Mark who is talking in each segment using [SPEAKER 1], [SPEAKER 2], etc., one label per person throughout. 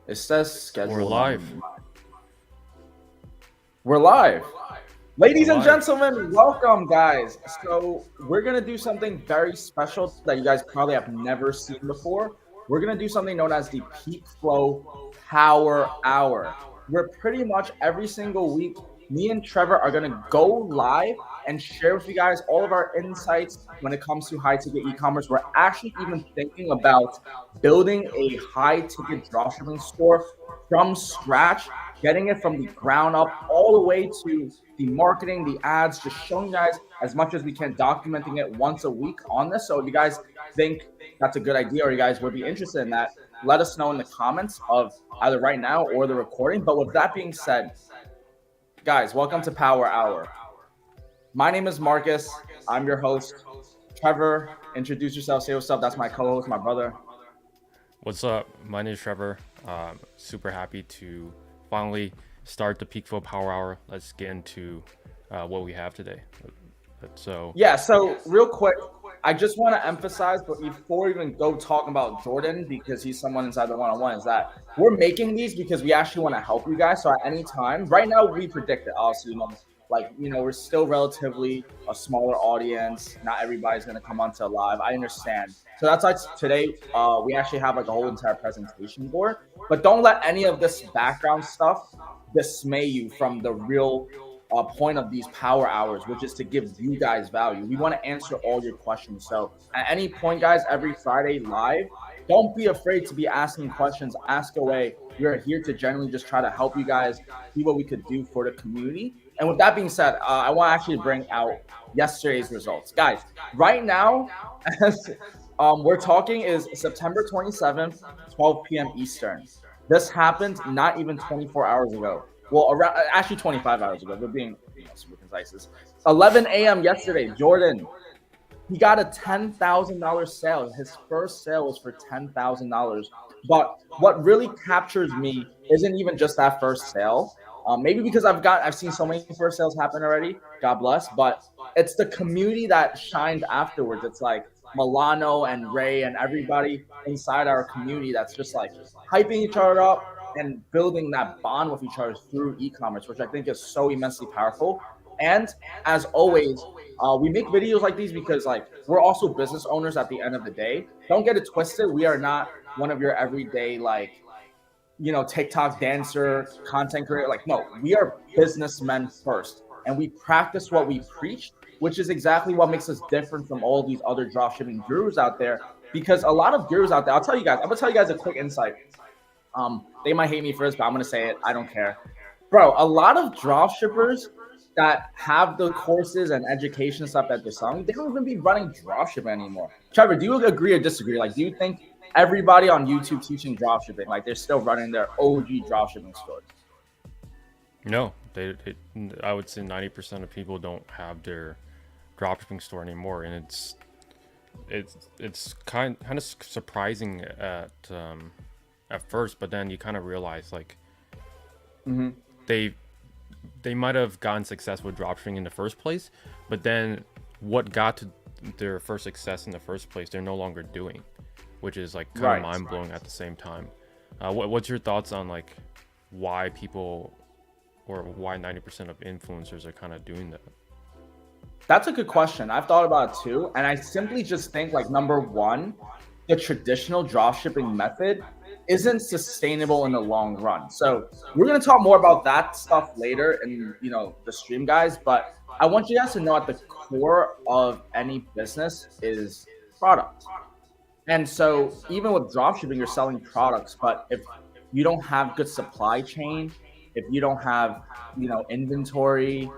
[SPEAKER 1] It says
[SPEAKER 2] We're
[SPEAKER 1] scheduled
[SPEAKER 2] live.
[SPEAKER 1] on. We're live.
[SPEAKER 2] We're
[SPEAKER 1] Ladies and
[SPEAKER 2] live.
[SPEAKER 1] gentlemen, welcome, guys. So, we're going to do something very special that you guys probably have never seen before. We're going to do something known as the PeakFlow Power Hour. Where pretty much every single week, me and Trevor are going to go live and share with you guys all of our insights when it comes to high ticket e-commerce. We're actually even thinking about building a high ticket dropshipping store from scratch, getting it from the ground up all the way to the marketing, the ads, just showing you guys as much as we can, documenting it once a week on this. So if you guys think that's a good idea or you guys would be interested in that, let us know in the comments of either right now or the recording. But with that being said, guys, welcome to Power Hour. My name is Marcus. I'm your host. Trevor, introduce yourself. Say what's up. That's my co-host, my brother.
[SPEAKER 2] What's up? My name is Trevor. Super happy to finally start the PeakFlow Power Hour. Let's get into what we have today. So,
[SPEAKER 1] Yeah, so real quick, I just want to emphasize, but before we even go talking about Jordan, because he's someone inside the one-on-one, is that we're making these because we actually want to help you guys. So at any time, right now we predict it. Obviously, we're still relatively a smaller audience. Not everybody's gonna come onto live. I understand. So that's why today we actually have like a whole entire presentation board. But don't let any of this background stuff dismay you from the real point of these power hours, which is to give you guys value. We want to answer all your questions. So at any point, guys, every Friday live, don't be afraid to be asking questions. Ask away. We're here to generally just try to help you guys see what we could do for the community. And with that being said, I want to actually bring out yesterday's results, guys. Right now, as we're talking, is September 27th, 12 p.m. Eastern. This happened not even 24 hours ago. Well, around actually 25 hours ago. We're being super concise. It's 11 a.m. yesterday. Jordan, he got a $10,000 sale. His first sale was for $10,000. But what really captures me isn't even just that first sale. Maybe because I've seen so many first sales happen already. God bless. But it's the community that shined afterwards. It's like Milano and Ray and everybody inside our community that's just like hyping each other up and building that bond with each other through e-commerce, which I think is so immensely powerful. And as always, we make videos like these because like we're also business owners at the end of the day. Don't get it twisted. We are not one of your everyday TikTok dancer, content creator. Like, no, we are businessmen first. And we practice what we preach, which is exactly what makes us different from all these other dropshipping gurus out there. Because a lot of gurus out there, I'm gonna tell you guys a quick insight. They might hate me for this, but I'm gonna say it. I don't care. Bro, a lot of dropshippers that have the courses and education stuff that they're selling, they don't even be running dropshipping anymore. Trevor, do you agree or disagree? Like, do you think everybody on YouTube teaching dropshipping, like they're still running their OG dropshipping stores?
[SPEAKER 2] no, I would say 90% of people don't have their dropshipping store anymore, and it's kind of surprising at first, but then you kind of realize like
[SPEAKER 1] Mm-hmm.
[SPEAKER 2] they they might have gotten success with dropshipping in the first place, but then what got to their first success in the first place, they're no longer doing, which is like kind of
[SPEAKER 1] Right.
[SPEAKER 2] mind blowing at the same time. What's your thoughts on like why people or why 90% of influencers are kind of doing that?
[SPEAKER 1] That's a good question. I've thought about it too. And I simply just think like number one, the traditional dropshipping method isn't sustainable in the long run. So we're gonna talk more about that stuff later in the stream, guys. But I want you guys to know at the core of any business is product. And so even with dropshipping, you're selling products, but if you don't have good supply chain, if you don't have, inventory,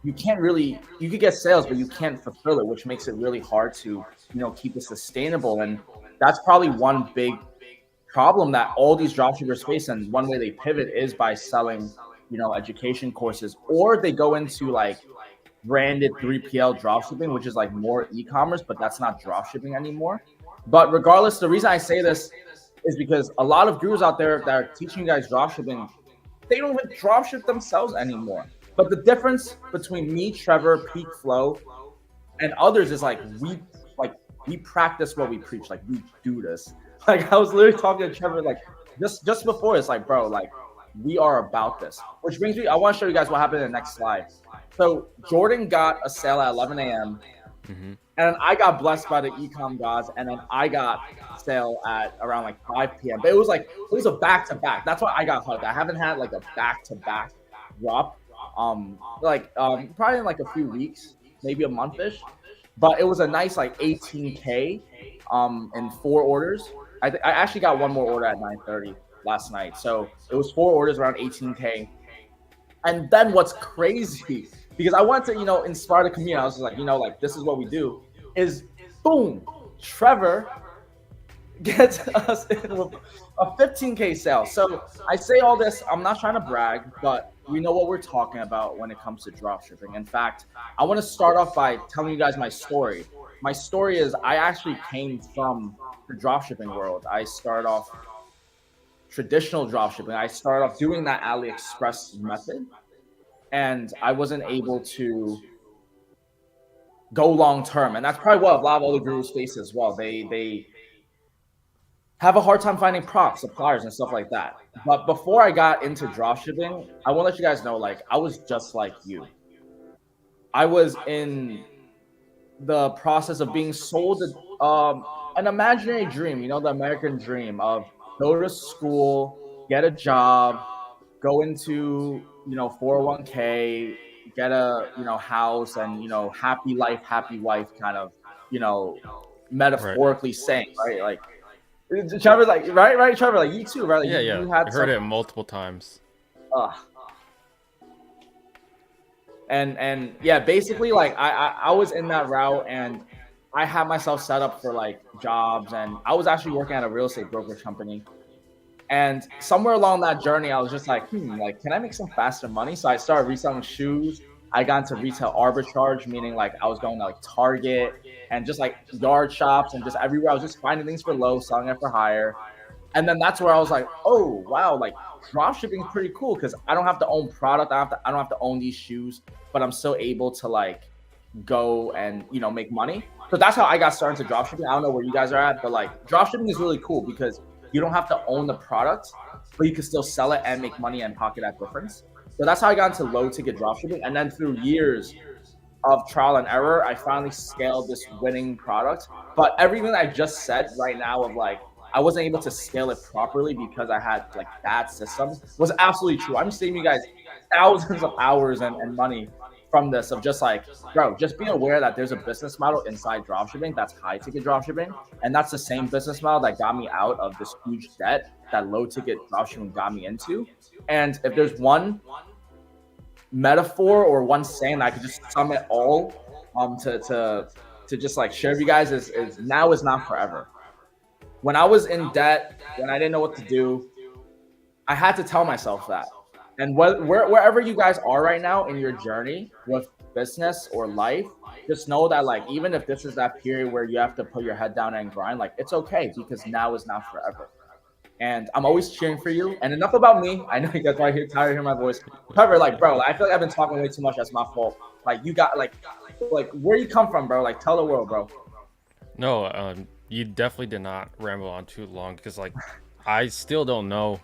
[SPEAKER 1] you can't really, you could get sales, but you can't fulfill it, which makes it really hard to, keep it sustainable. And that's probably one big problem that all these dropshippers face. And one way they pivot is by selling, education courses, or they go into like branded 3PL dropshipping, which is like more e-commerce, but that's not dropshipping anymore. But regardless, the reason I say this is because a lot of gurus out there that are teaching you guys dropshipping, they don't even dropship themselves anymore. But the difference between me, Trevor, PeakFlow, and others is like we practice what we preach. Like we do this. Like I was literally talking to Trevor, like just before it's like, bro, like we are about this. Which brings me, I want to show you guys what happened in the next slide. So Jordan got a sale at 11 a.m.
[SPEAKER 2] Mm-hmm.
[SPEAKER 1] And then I got blessed by the ecom gods, and then I got sale at around like 5 p.m. But it was a back to back. That's why I got hyped. I haven't had like a back to back drop, probably in like a few weeks, maybe a month-ish. But it was a nice like 18K in 4 orders. I actually got one more order at 9:30 last night, so it was 4 orders around 18K. And then what's crazy, because I want to, inspire the community. I was just like, like this is what we do, is boom, Trevor gets us in with a 15K sale. So I say all this, I'm not trying to brag, but we know what we're talking about when it comes to dropshipping. In fact, I want to start off by telling you guys my story. My story is I actually came from the dropshipping world. I started off traditional dropshipping. I started off doing that AliExpress method, and I wasn't able to go long term. And that's probably what a lot of other gurus face as well. They have a hard time finding props, suppliers, and stuff like that. But before I got into dropshipping, I want to let you guys know, like, I was just like you. I was in the process of being sold an imaginary dream, the American dream of go to school, get a job, go into 401k, get a house, and happy life, happy wife, kind of metaphorically saying, right? Like Trevor, like right, Trevor, like you too, right? Like,
[SPEAKER 2] Yeah,
[SPEAKER 1] you had
[SPEAKER 2] I heard it multiple times.
[SPEAKER 1] And yeah, basically, like I was in that route, and I had myself set up for like jobs, and I was actually working at a real estate brokerage company. And somewhere along that journey, I was just like, like, can I make some faster money? So I started reselling shoes. I got into retail arbitrage, meaning like I was going to like Target and just like yard shops and just everywhere. I was just finding things for low, selling it for higher. And then that's where I was like, oh wow, like drop shipping is pretty cool because I don't have to own product. I don't have to own these shoes, but I'm still able to like go and make money. So that's how I got started into drop shipping. I don't know where you guys are at, but like drop shipping is really cool because you don't have to own the product, but you can still sell it and make money and pocket that difference. So that's how I got into low ticket dropshipping. And then through years of trial and error, I finally scaled this winning product. But everything I just said right now of like, I wasn't able to scale it properly because I had like bad systems was absolutely true. I'm saving you guys thousands of hours and money from this of just like, bro, just be aware that there's a business model inside dropshipping that's high ticket dropshipping. And that's the same business model that got me out of this huge debt that low ticket dropshipping got me into. And if there's one metaphor or one saying that I could just sum it all to just like share with you guys is now is not forever. When I was in debt, when I didn't know what to do, I had to tell myself that. And wherever you guys are right now in your journey with business or life, just know that like even if this is that period where you have to put your head down and grind, like it's okay because now is not forever. And I'm always cheering for you. And enough about me. I know you guys are tired of hearing my voice. Trevor, like, bro, I feel like I've been talking way too much. That's my fault. Like, you got like where you come from, bro? Like, tell the world, bro.
[SPEAKER 2] No, you definitely did not ramble on too long because like I still don't know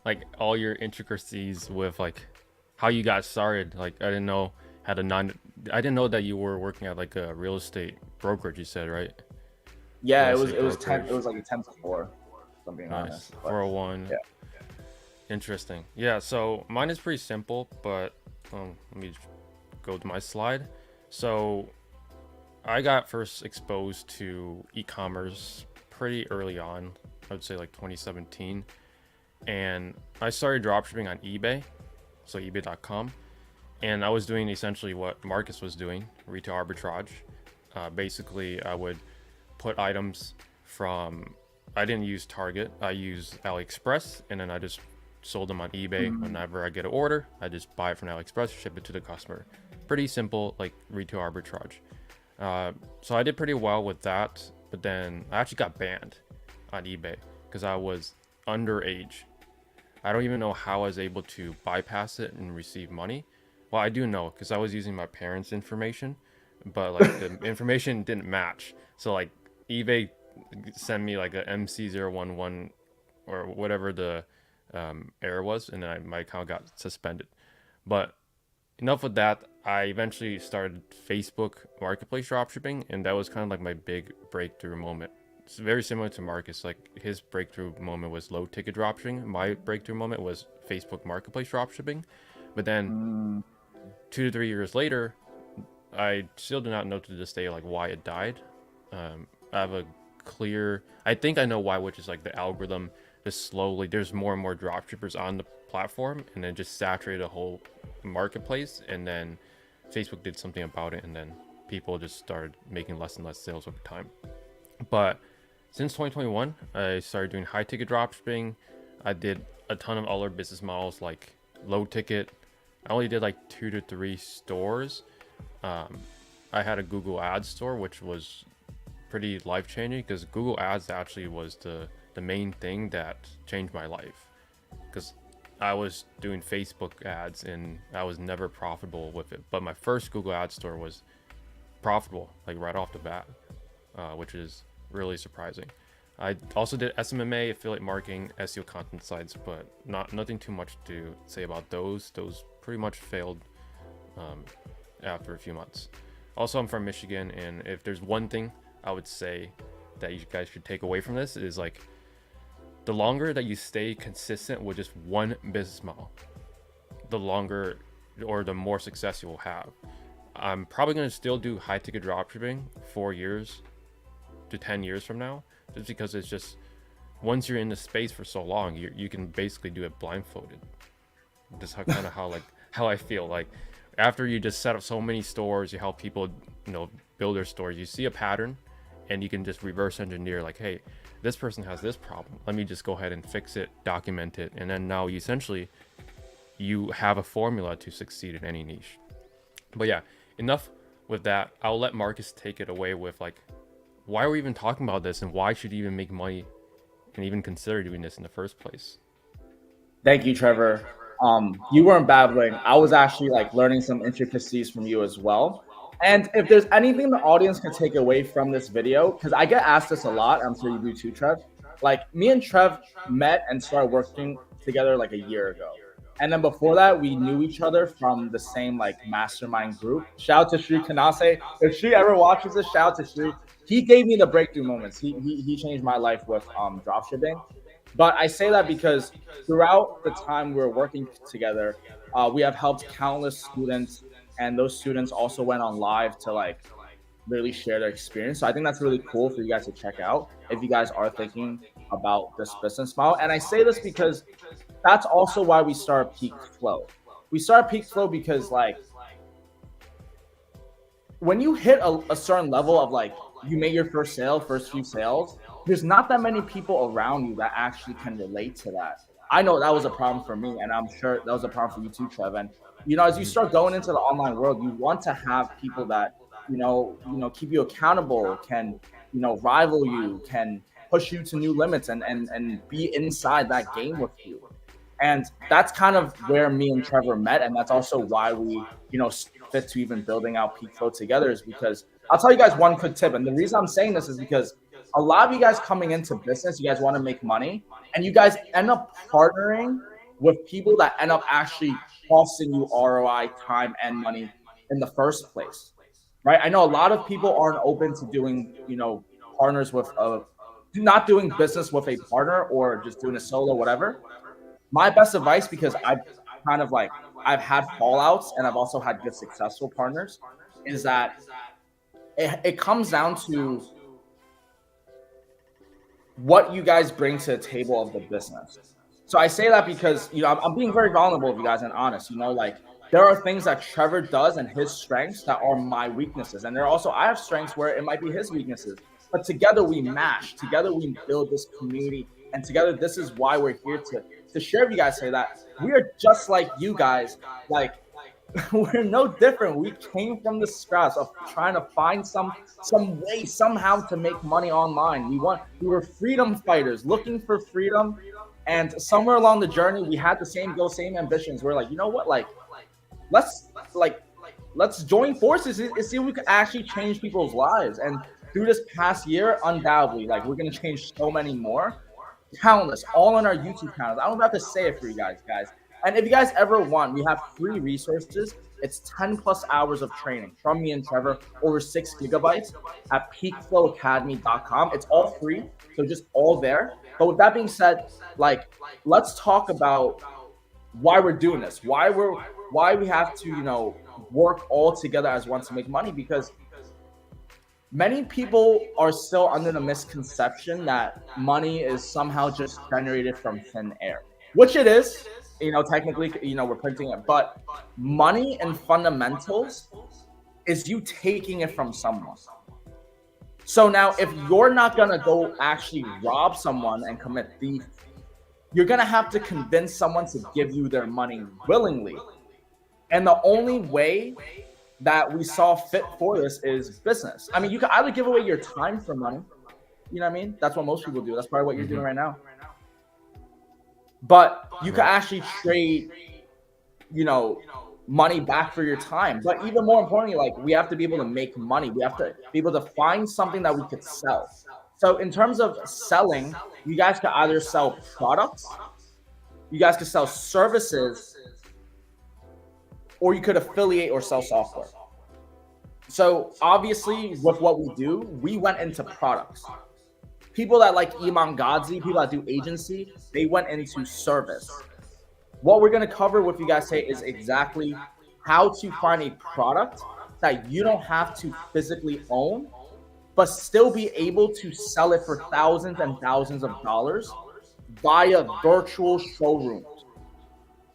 [SPEAKER 2] like all your intricacies with like how you got started. Like I didn't know I didn't know that you were working at like a real estate brokerage. You said, right?
[SPEAKER 1] Yeah, it was like a 10 to 4. If I'm being
[SPEAKER 2] Nice.
[SPEAKER 1] honest.
[SPEAKER 2] 401.
[SPEAKER 1] Yeah.
[SPEAKER 2] Interesting. Yeah. So mine is pretty simple, but let me go to my slide. So I got first exposed to e-commerce pretty early on. I would say like 2017. And I started dropshipping on eBay, so ebay.com. And I was doing essentially what Marcus was doing, retail arbitrage. Basically, I would put items I didn't use Target, I used AliExpress, and then I just sold them on eBay. Whenever I get an order, I just buy it from AliExpress, ship it to the customer. Pretty simple, like retail arbitrage. So I did pretty well with that, but then I actually got banned on eBay because I was underage. I don't even know how I was able to bypass it and receive money. Well, I do know because I was using my parents' information, but like the information didn't match. So like eBay sent me like a MC011 or whatever the error was, and then my account got suspended. But enough with that. I eventually started Facebook Marketplace dropshipping, and that was kind of like my big breakthrough moment. It's very similar to Marcus. Like his breakthrough moment was low ticket dropshipping. My breakthrough moment was Facebook Marketplace dropshipping. But then 2 to 3 years later, I still do not know to this day like why it died. I have a clear. I think I know why, which is like the algorithm just slowly. There's more and more dropshippers on the platform, and then just saturated the whole marketplace. And then Facebook did something about it, and then people just started making less and less sales over time. But since 2021, I started doing high ticket dropshipping. I did a ton of other business models like low ticket. I only did like 2 to 3 stores. I had a Google Ads store, which was pretty life changing because Google Ads actually was the main thing that changed my life. Because I was doing Facebook ads and I was never profitable with it. But my first Google Ads store was profitable, like right off the bat, which is really surprising. I also did SMMA, affiliate marketing, SEO content sites, but nothing too much to say about those. Those pretty much failed after a few months. Also, I'm from Michigan, and if there's one thing I would say that you guys should take away from this is like the longer that you stay consistent with just one business model, the longer or the more success you will have. I'm probably going to still do high ticket dropshipping 4 years to 10 years from now, just because it's just once you're in the space for so long, you can basically do it blindfolded. That's kind of how I feel. Like after you just set up so many stores, you help people, build their stores, you see a pattern and you can just reverse engineer like, hey, this person has this problem. Let me just go ahead and fix it, document it. And then now you have a formula to succeed in any niche. But yeah, enough with that. I'll let Marcus take it away with like, why are we even talking about this and why should you even make money and even consider doing this in the first place?
[SPEAKER 1] Thank you, Trevor. You weren't babbling. I was actually like learning some intricacies from you as well. And if there's anything the audience can take away from this video, because I get asked this a lot, I'm sure you do too, Trev. Like me and Trev met and started working together like a year ago. And then before that, we knew each other from the same like mastermind group. Shout out to Shri Kanase. If she ever watches this, shout out to Shri. He gave me the breakthrough moments. He changed my life with dropshipping. But I say that because throughout the time we were working together, we have helped countless students, and those students also went on live to like really share their experience. So I think that's really cool for you guys to check out if you guys are thinking about this business model. And I say this because that's also why we started PeakFlow. We started PeakFlow because like when you hit a certain level of like you made your first few sales, there's not that many people around you that actually can relate to that. I know that was a problem for me, and I'm sure that was a problem for you too, Trev. And as you start going into the online world, you want to have people that keep you accountable, can rival you, can push you to new limits, and be inside that game with you. And that's kind of where me and Trevor met, and that's also why we fit to even building out PeakFlow together, is because I'll tell you guys one quick tip. And the reason I'm saying this is because a lot of you guys coming into business, you guys want to make money, and you guys end up partnering with people that end up actually costing you ROI, time, and money in the first place, right? I know a lot of people aren't open to doing, partners with not doing business with a partner or just doing a solo, whatever. My best advice, because I've had fallouts and I've also had good successful partners, is that it comes down to what you guys bring to the table of the business. So I say that because, I'm being very vulnerable with you guys and honest, like there are things that Trevor does and his strengths that are my weaknesses. And I have strengths where it might be his weaknesses, but together we mash, together we build this community, and together this is why we're here to share with you guys, say that we are just like you guys. Like we're no different. We came from the scratch of trying to find some way somehow to make money online. We were freedom fighters looking for freedom, and somewhere along the journey we had the same goal, same ambitions. We're like, you know what, let's join forces and see if we can actually change people's lives. And through this past year, undoubtedly, like we're gonna change so many more. Countless, all on our YouTube channels. I don't have to say it for you guys. And if you guys ever want, we have free resources. It's 10 plus hours of training from me and Trevor, over 6 GB at peakflowacademy.com. It's all free, so just all there. But with that being said, like, let's talk about why we're doing this, why we have to, work all together as one to make money, because many people are still under the misconception that money is somehow just generated from thin air, which it is. Technically, we're printing it, but money and fundamentals is you taking it from someone. So now, if you're not going to go actually rob someone and commit thief, you're going to have to convince someone to give you their money willingly. And the only way that we saw fit for this is business. I mean, you can either give away your time for money. You know what I mean? That's what most people do. That's probably what you're doing right now. But you can actually trade, money back for your time. But even more importantly, like, we have to be able to make money. We have to be able to find something that we could sell. So in terms of selling, you guys could either sell products, you guys could sell services, or you could affiliate or sell software. So obviously, with what we do, we went into products. People that like Iman Gadzhi, people that do agency, they went into service. What we're going to cover with you guys today is exactly how to find a product that you don't have to physically own, but still be able to sell it for thousands and thousands of dollars via virtual showrooms.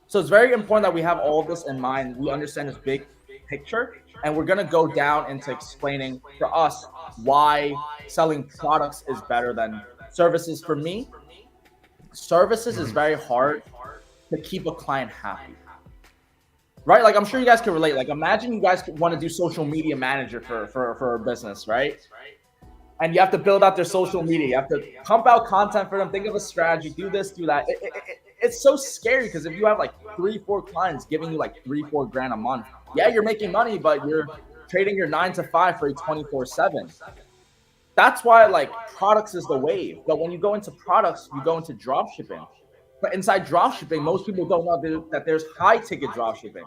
[SPEAKER 1] So it's very important that we have all of this in mind. We understand this big picture, and we're going to go down into explaining for us why selling products is better than services. For me, services is very hard to keep a client happy, right? Like, I'm sure you guys can relate. Like, imagine you guys want to do social media manager for a business, right? And you have to build out their social media. You have to pump out content for them, think of a strategy, do this, do that. It's so scary, because if you have like 3-4 clients giving you like 3-4 grand a month, yeah, you're making money, but you're trading your 9 to 5 for a 24/7. That's why, like, products is the wave. But when you go into products, you go into drop shipping. But inside drop shipping, most people don't know that there's high ticket drop shipping.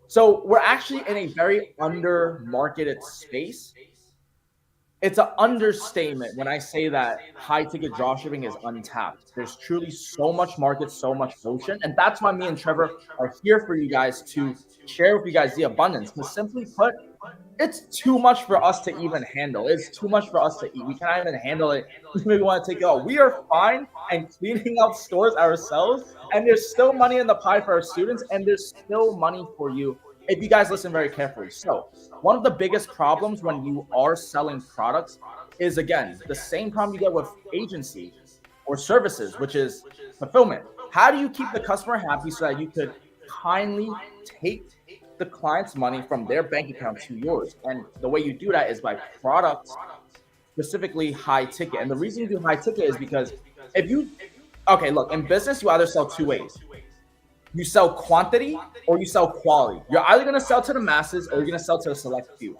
[SPEAKER 1] So we're actually in a very under marketed space. It's an understatement when I say that high ticket dropshipping is untapped. There's truly so much market, so much ocean. And that's why me and Trevor are here for you guys to share with you guys the abundance. Because simply put, it's too much for us to even handle. It's too much for us to eat. We cannot even handle it. We want to take it all. We are fine and cleaning out stores ourselves. And there's still money in the pie for our students. And there's still money for you if you guys listen very carefully. So one of the biggest problems when you are selling products is, again, the same problem you get with agency or services, which is fulfillment. How do you keep the customer happy so that you could kindly take the client's money from their bank account to yours? And the way you do that is by products, specifically high ticket. And the reason you do high ticket is because look, in business, you either sell two ways. You sell quantity or you sell quality. You're either going to sell to the masses or you're going to sell to a select few.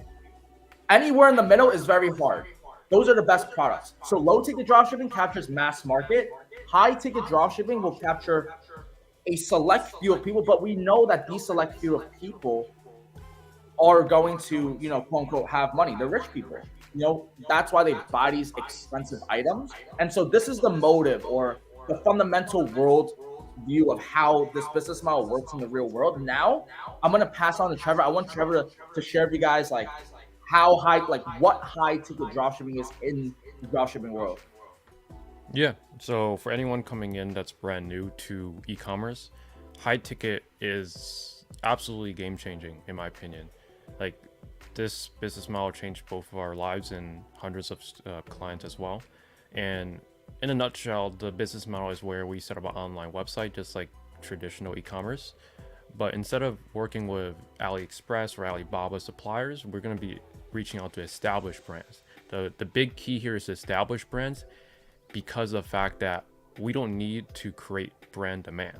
[SPEAKER 1] Anywhere in the middle is very hard. Those are the best products. So low ticket dropshipping captures mass market. High ticket dropshipping will capture a select few of people, but we know that these select few of people are going to, quote unquote, have money. They're rich people. That's why they buy these expensive items. And so this is the motive or the fundamental world view of how this business model works in the real world. Now I'm going to pass on to Trevor. I want Trevor to share with you guys like how high, like what high ticket dropshipping is in the dropshipping world.
[SPEAKER 2] Yeah, so for anyone coming in that's brand new to e-commerce, high ticket is absolutely game changing in my opinion. Like, this business model changed both of our lives and hundreds of clients as well. And in a nutshell, the business model is where we set up an online website just like traditional e-commerce, but instead of working with AliExpress or Alibaba suppliers, we're going to be reaching out to established brands. The big key here is established brands, because of the fact that we don't need to create brand demand.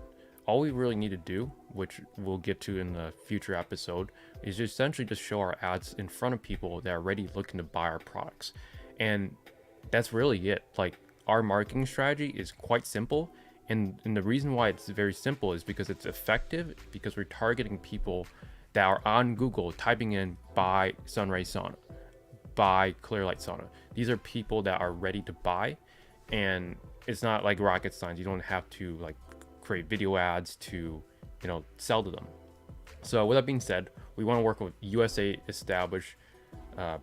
[SPEAKER 2] All we really need to do, which we'll get to in the future episode, is essentially just show our ads in front of people that are already looking to buy our products. And that's really it. Like, our marketing strategy is quite simple. And the reason why it's very simple is because it's effective, because we're targeting people that are on Google typing in buy Sunray Sauna, buy Clearlight Sauna. These are people that are ready to buy, and it's not like rocket science. You don't have to like create video ads to, sell to them. So with that being said, we want to work with USA established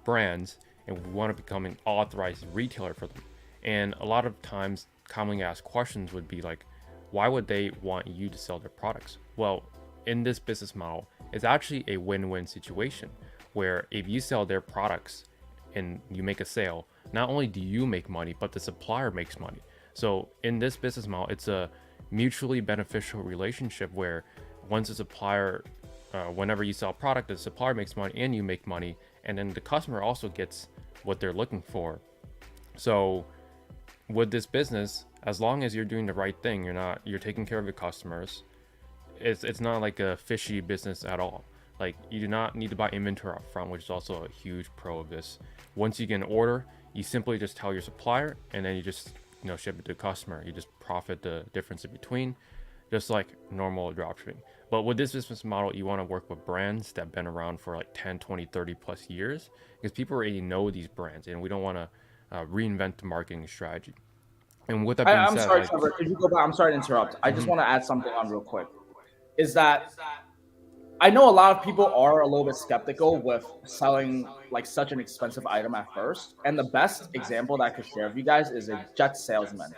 [SPEAKER 2] brands, and we want to become an authorized retailer for them. And a lot of times commonly asked questions would be like, why would they want you to sell their products? Well, in this business model, it's actually a win-win situation where if you sell their products and you make a sale, not only do you make money, but the supplier makes money. So in this business model, it's a mutually beneficial relationship where once a supplier, whenever you sell a product, the supplier makes money and you make money, and then the customer also gets what they're looking for. So with this business, as long as you're doing the right thing, you're taking care of your customers. It's not like a fishy business at all. Like, you do not need to buy inventory up front, which is also a huge pro of this. Once you get an order, you simply just tell your supplier, and then you just ship it to the customer. You just profit the difference in between, just like normal dropshipping. But with this business model, you want to work with brands that have been around for like 10, 20, 30 plus years, because people already know these brands, and we don't want to reinvent the marketing strategy. And with that being
[SPEAKER 1] I'm
[SPEAKER 2] said,
[SPEAKER 1] sorry, Trevor. Could you go back? I'm sorry to interrupt. I just want to add something on real quick. Is that I know a lot of people are a little bit skeptical with selling like such an expensive item at first. And the best example that I could share with you guys is a jet salesman.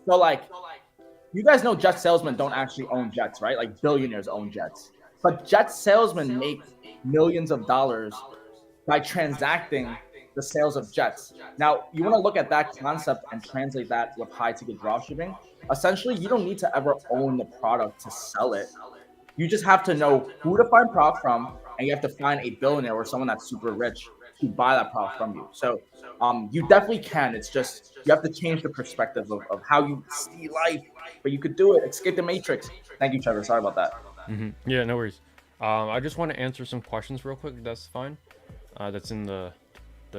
[SPEAKER 1] So like, you guys know jet salesmen don't actually own jets, right? Like billionaires own jets. But jet salesmen make millions of dollars by transacting the sales of jets. Now, you want to look at that concept and translate that with high ticket dropshipping. Essentially, you don't need to ever own the product to sell it. You just have to know who to find product from, and you have to find a billionaire or someone that's super rich to buy that product from you. So you definitely can. It's just you have to change the perspective of how you see life, but you could do it. Escape the matrix. Thank you, Trevor. Sorry about that.
[SPEAKER 2] Yeah, no worries. I just want to answer some questions real quick. That's fine. That's in the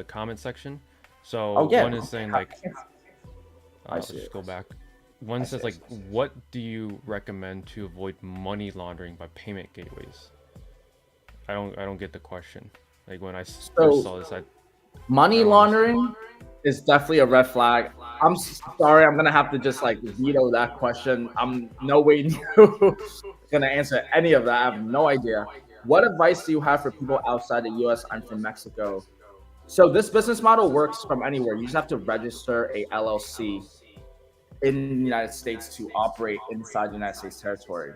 [SPEAKER 2] comment section. So
[SPEAKER 1] Oh yeah.
[SPEAKER 2] one is saying like,
[SPEAKER 1] I see
[SPEAKER 2] just
[SPEAKER 1] it.
[SPEAKER 2] go back. One says like, what do you recommend to avoid money laundering by payment gateways? I don't get the question. Like when I first saw this,
[SPEAKER 1] money laundering is definitely a red flag. I'm sorry, I'm gonna have to just like veto that question. I'm no way near gonna answer any of that. I have no idea. What advice do you have for people outside the US? I'm from Mexico. So this business model works from anywhere. You just have to register a LLC in the United States to operate inside the United States territory.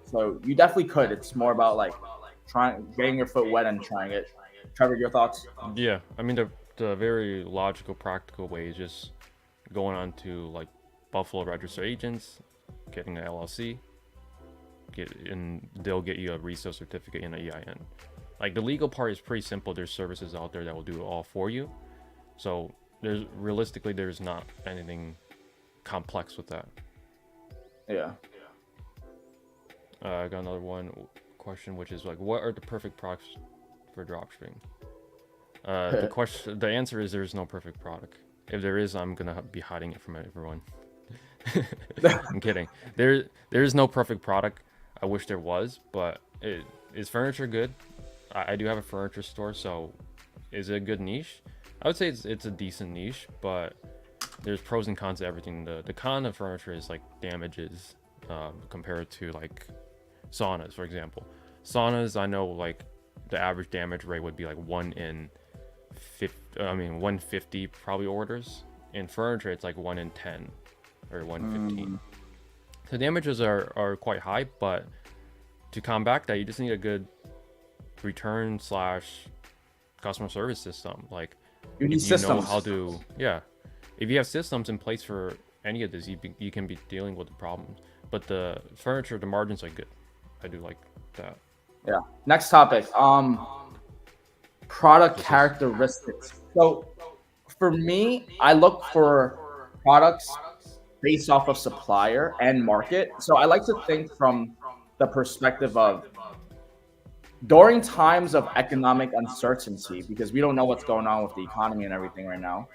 [SPEAKER 1] So you definitely could. It's more about like getting your foot wet and trying it. Trevor, your thoughts?
[SPEAKER 2] Yeah, I mean the very logical, practical way is just going on to like Buffalo register agents, getting an LLC, and they'll get you a resale certificate and an EIN. Like the legal part is pretty simple. There's services out there that will do it all for you. So there's not anything complex with that.
[SPEAKER 1] Yeah.
[SPEAKER 2] I got another question, which is like, what are the perfect products for dropshipping? The answer is there's no perfect product. If there is, I'm gonna be hiding it from everyone. I'm kidding. There is no perfect product. I wish there was, but is furniture good? I do have a furniture store, so is it a good niche? I would say it's a decent niche, but there's pros and cons to everything. The con of furniture is like damages compared to like saunas, for example. Saunas, I know like the average damage rate would be like 150 probably orders. In furniture, it's like 1 in 10 or 115. The damages are quite high, but to combat that, you just need a good return / customer service system. Like
[SPEAKER 1] you need systems.
[SPEAKER 2] Know how to, yeah. If you have systems in place for any of this, you can be dealing with the problems. But the furniture, the margins are good. I do like that.
[SPEAKER 1] Yeah. Next topic. Product characteristics. So for me, I look for products based off of supplier and market. So I like to think from the perspective of during times of economic uncertainty, because we don't know what's going on with the economy and everything right now.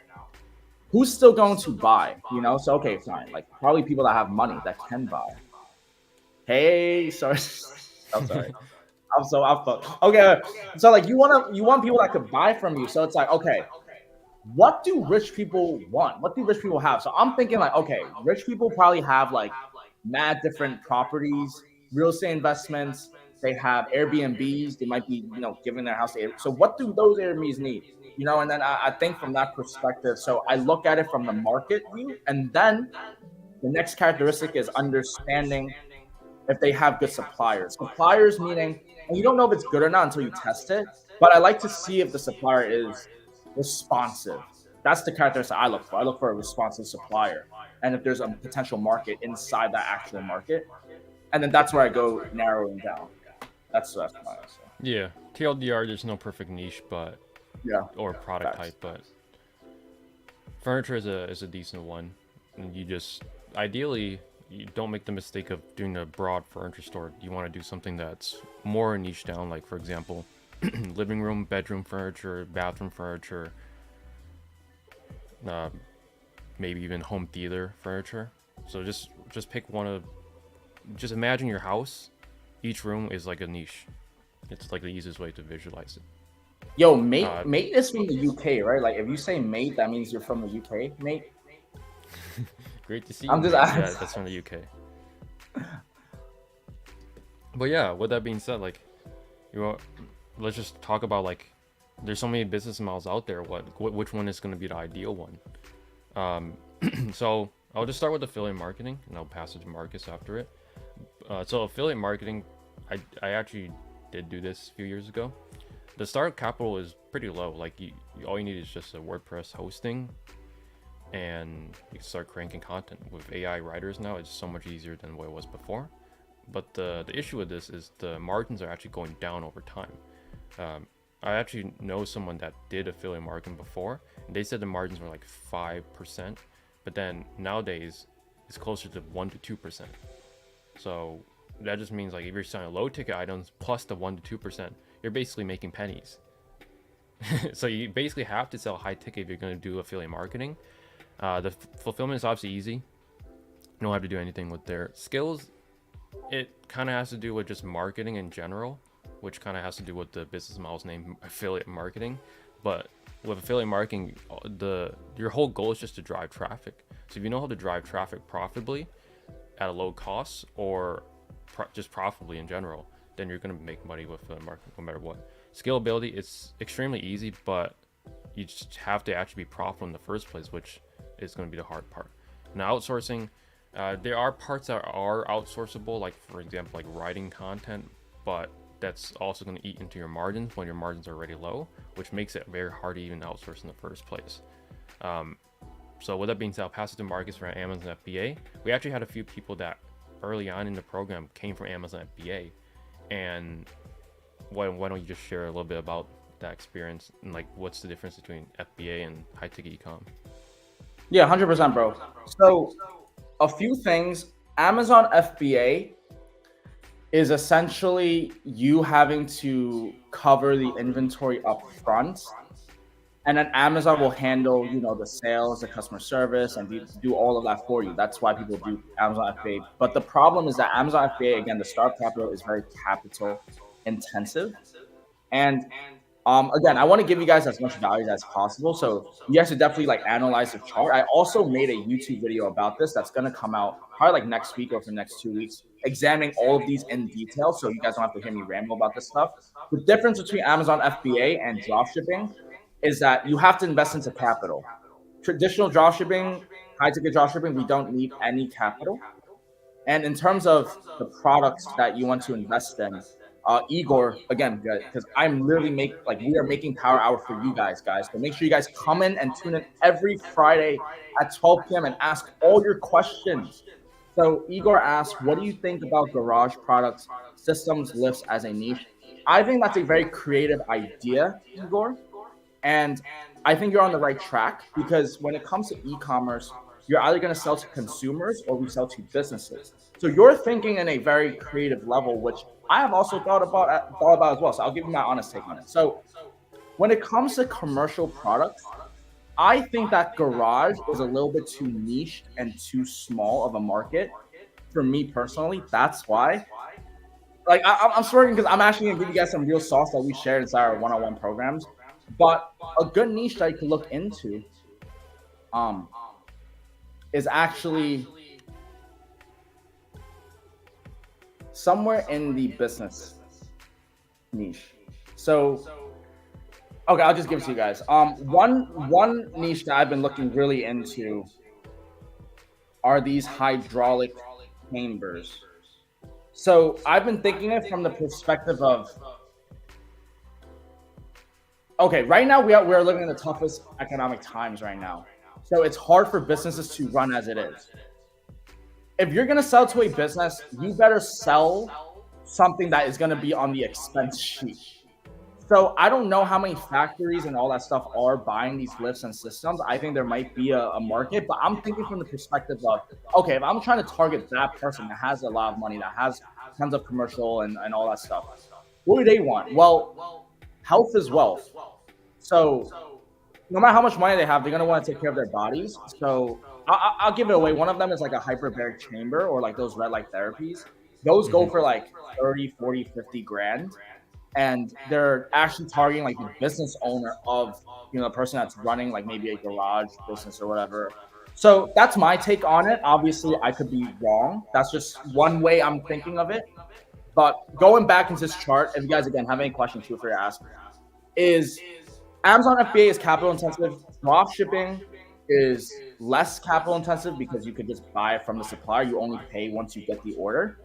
[SPEAKER 1] who's still going to buy? So okay, fine. Like probably people that have money that can buy. Hey, sorry, I'm sorry. Okay, so like you want people that could buy from you. So it's like, okay, what do rich people want? What do rich people have? So I'm thinking like, okay, rich people probably have like mad different properties, real estate investments. They have Airbnbs. They might be, giving their house to Air. So what do those Airbnbs need? And then I think from that perspective. So I look at it from the market view, and then the next characteristic is understanding if they have good suppliers. Suppliers meaning, and you don't know if it's good or not until you test it, but I like to see if the supplier is responsive. That's the characteristic I look for. I look for a responsive supplier. And if there's a potential market inside that actual market, and then that's where I go narrowing down. That's my answer.
[SPEAKER 2] Yeah, TLDR, there's no perfect niche, but or product type, but furniture is a decent one. And you just ideally you don't make the mistake of doing a broad furniture store. You want to do something that's more niche down, like for example, living room, bedroom furniture, bathroom furniture, maybe even home theater furniture. So just pick one of. Just imagine your house. Each room is like a niche. It's like the easiest way to visualize it.
[SPEAKER 1] Yo, mate is from the UK, right? Like if you say mate, that means you're from the UK, mate.
[SPEAKER 2] Great to see you.
[SPEAKER 1] I'm just
[SPEAKER 2] asking. Yeah, that's from the UK. But yeah, with that being said, like, let's just talk about like, there's so many business models out there. Which one is going to be the ideal one? So I'll just start with affiliate marketing, and I'll pass it to Marcus after it. So affiliate marketing, I actually did do this a few years ago. The startup capital is pretty low. Like all you need is just a WordPress hosting, and you can start cranking content. With AI writers now, it's so much easier than what it was before. But the issue with this is the margins are actually going down over time. I actually know someone that did affiliate marketing before, and they said the margins were like 5%, but then nowadays it's closer to 1 to 2%. So that just means like if you're selling low ticket items plus the 1 to 2%, you're basically making pennies. So you basically have to sell high ticket if you're going to do affiliate marketing. The fulfillment is obviously easy. You don't have to do anything with their skills. It kind of has to do with just marketing in general, which kind of has to do with the business model's name, affiliate marketing. But with affiliate marketing, your whole goal is just to drive traffic. So if you know how to drive traffic profitably at a low cost, or just profitably in general, then you're going to make money with affiliate marketing no matter what. Scalability, it's extremely easy, but you just have to actually be profitable in the first place, which is going to be the hard part. Now, outsourcing, there are parts that are outsourceable, like for example, like writing content, but that's also going to eat into your margins when your margins are already low, which makes it very hard to even outsource in the first place. So with that being said, I'll pass it to Marcus for Amazon FBA. We actually had a few people that early on in the program came from Amazon FBA, and why don't you just share a little bit about that experience and like what's the difference between FBA and high ticket ecom?
[SPEAKER 1] Yeah, 100%, bro. So a few things. Amazon FBA is essentially you having to cover the inventory up front, and then Amazon will handle, the sales, the customer service, and do all of that for you. That's why people do Amazon FBA. But the problem is that Amazon FBA, again, the startup capital is very capital intensive. And again, I want to give you guys as much value as possible. So you guys should definitely like analyze the chart. I also made a YouTube video about this that's going to come out probably like next week or for the next 2 weeks, examining all of these in detail. So you guys don't have to hear me ramble about this stuff. The difference between Amazon FBA and dropshipping is that you have to invest into capital. Traditional dropshipping, high ticket dropshipping, we don't need any capital. And in terms of the products that you want to invest in, Igor, again, because I'm literally we are making Power Hour for you guys. So make sure you guys come in and tune in every Friday at 12 p.m. and ask all your questions. So Igor asked, what do you think about garage products, systems, lifts as a niche? I think that's a very creative idea, Igor. And I think you're on the right track, because when it comes to e-commerce, you're either going to sell to consumers or we sell to businesses. So you're thinking in a very creative level, which I have also thought about as well. So I'll give you my honest take on it. So when it comes to commercial products, I think that garage is a little bit too niche and too small of a market for me personally. That's why. Like I'm swearing because I'm actually gonna give you guys some real sauce that we shared inside our one-on-one programs. But a good niche that you could look into um is actually somewhere in the business niche. So okay, I'll just give it to you guys. One niche that I've been looking really into are these hydraulic chambers. So I've been thinking it from the perspective of okay, right now we're living in the toughest economic times right now. So it's hard for businesses to run as it is. If you're gonna sell to a business, you better sell something that is gonna be on the expense sheet. So I don't know how many factories and all that stuff are buying these lifts and systems. I think there might be a market, but I'm thinking from the perspective of okay, if I'm trying to target that person that has a lot of money, that has tons of commercial and all that stuff, what do they want? Well, health is wealth. So no matter how much money they have, they're gonna want to take care of their bodies. So I'll give it away. One of them is like a hyperbaric chamber or like those red light therapies. Those go for like 30, 40, 50 grand. And they're actually targeting like the business owner of the person that's running like maybe a garage business or whatever. So that's my take on it. Obviously, I could be wrong. That's just one way I'm thinking of it. But going back into this chart, if you guys again have any questions, feel free to ask. Is Amazon FBA is capital intensive. Drop shipping is less capital intensive because you could just buy it from the supplier. You only pay once you get the order.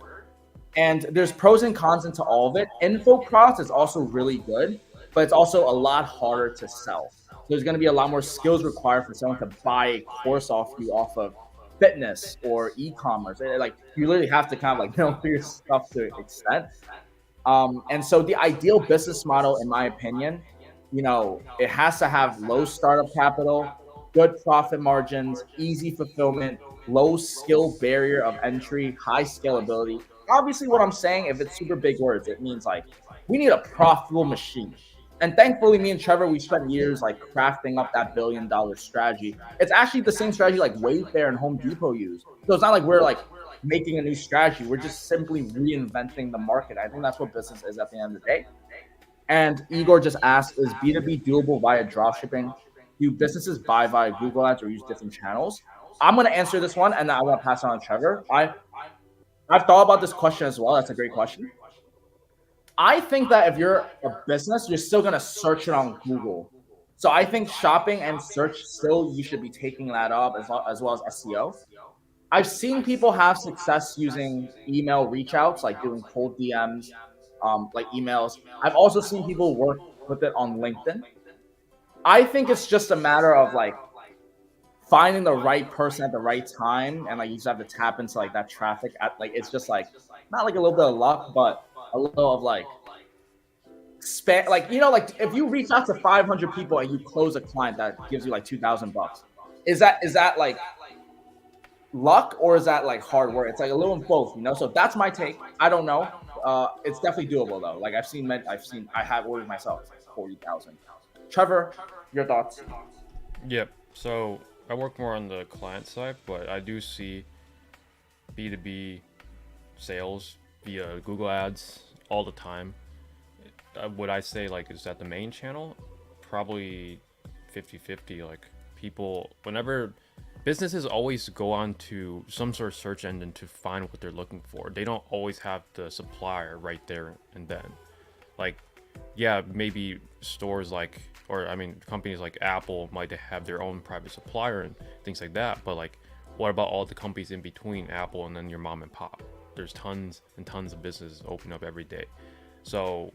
[SPEAKER 1] And there's pros and cons into all of it. InfoProst is also really good, but it's also a lot harder to sell. There's going to be a lot more skills required for someone to buy a course off you off of fitness or e-commerce. Like you literally have to kind of like know your stuff to an extent. And so the ideal business model, in my opinion, it has to have low startup capital, good profit margins, easy fulfillment, low skill barrier of entry, high scalability. Obviously, what I'm saying, if it's super big words, it means like we need a profitable machine. And thankfully, me and Trevor, we spent years like crafting up that $1 billion strategy. It's actually the same strategy like Wayfair and Home Depot use. So it's not like we're like making a new strategy. We're just simply reinventing the market. I think that's what business is at the end of the day. And Igor just asked, is B2B doable via dropshipping? Do businesses buy via Google Ads or use different channels? I'm going to answer this one, and then I want to pass it on to Trevor. I've thought about this question as well. That's a great question. I think that if you're a business, you're still going to search it on Google. So I think shopping and search still, you should be taking that up as well as SEO. I've seen people have success using email reach outs, like doing cold DMs, like emails. I've also seen people work with it on LinkedIn. I think it's just a matter of like finding the right person at the right time, and like you just have to tap into like that traffic. At like it's just like not like a little bit of luck, but a little of like spam. Like like if you reach out to 500 people and you close a client that gives you like $2,000, is that like luck or is that like hard work? It's like a little in both, So that's my take. I don't know. It's definitely doable though. Like I have ordered myself. It's like 40,000. Trevor, your thoughts?
[SPEAKER 2] Yep. So I work more on the client side, but I do see B2B sales via Google Ads all the time. Would I say like is that the main channel? Probably 50-50. Like people, whenever businesses always go on to some sort of search engine to find what they're looking for. They don't always have the supplier right there and then. Like, yeah, maybe stores like, or I mean, companies like Apple might have their own private supplier and things like that. But like, what about all the companies in between Apple and then your mom and pop? There's tons and tons of businesses open up every day. So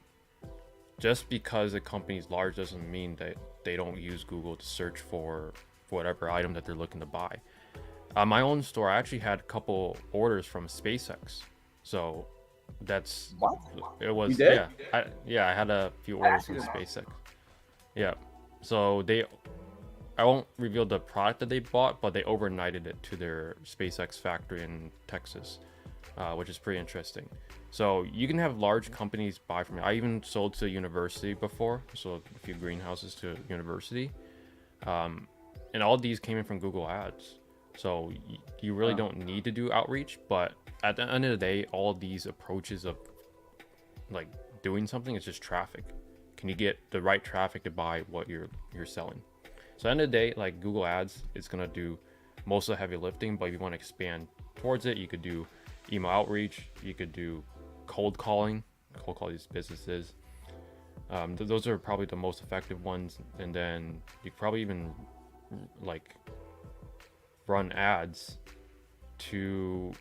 [SPEAKER 2] just because a company's large doesn't mean that they don't use Google to search for whatever item that they're looking to buy. My own store, I actually had a couple orders from SpaceX. So that's
[SPEAKER 1] what
[SPEAKER 2] it was.
[SPEAKER 1] You did?
[SPEAKER 2] I had a few orders from SpaceX. Yeah. So I won't reveal the product that they bought, but they overnighted it to their SpaceX factory in Texas, which is pretty interesting. So you can have large companies buy from me. I even sold to a university before, so a few greenhouses to a university. and all these came in from Google Ads. So you really don't need to do outreach, but at the end of the day, all these approaches of like doing something is just traffic. Can you get the right traffic to buy what you're selling? So at the end of the day, like Google Ads is gonna do most of the heavy lifting, but if you want to expand towards it, you could do email outreach, you could do cold call these businesses. Those are probably the most effective ones, and then you could probably even like run ads to,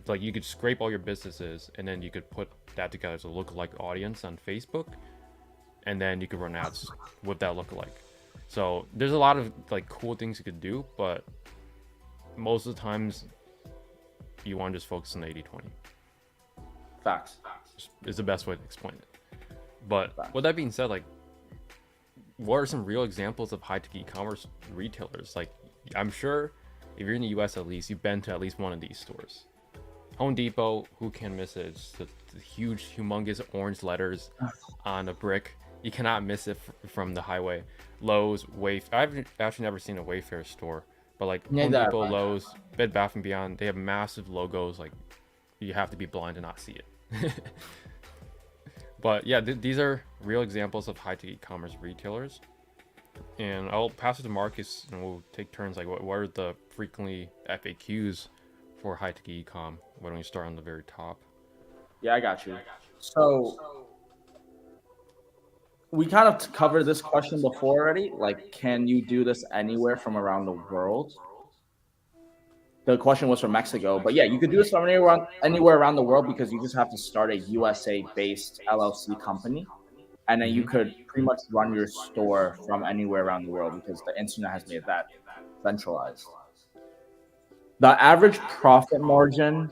[SPEAKER 2] like, you could scrape all your businesses and then you could put that together as a lookalike audience on Facebook, and then you could run ads with that lookalike. So there's a lot of like cool things you could do, but most of the times you want to just focus on 80-20.
[SPEAKER 1] Facts.
[SPEAKER 2] Is the best way to explain it. But with that being said, like, what are some real examples of high-tech e-commerce retailers? Like, I'm sure if you're in the US, at least you've been to at least one of these stores. Home Depot, who can miss it? It's the huge, humongous orange letters on a brick. You cannot miss it from the highway. Lowe's, I've actually never seen a Wayfair store, but like Home Depot, Lowe's, Bed Bath & Beyond, they have massive logos. Like, you have to be blind to not see it. But yeah, these are real examples of high-tech e-commerce retailers. And I'll pass it to Marcus, and we'll take turns. Like, what are the frequently FAQs for high-tech e-com? Why don't you start on the very top?
[SPEAKER 1] Yeah, I got you. So we kind of covered this question before already. Like, can you do this anywhere from around the world? The question was from Mexico, but yeah, you could do this from anywhere around the world, because you just have to start a USA-based LLC company, and then you could pretty much run your store from anywhere around the world, because the internet has made that centralized. The average profit margin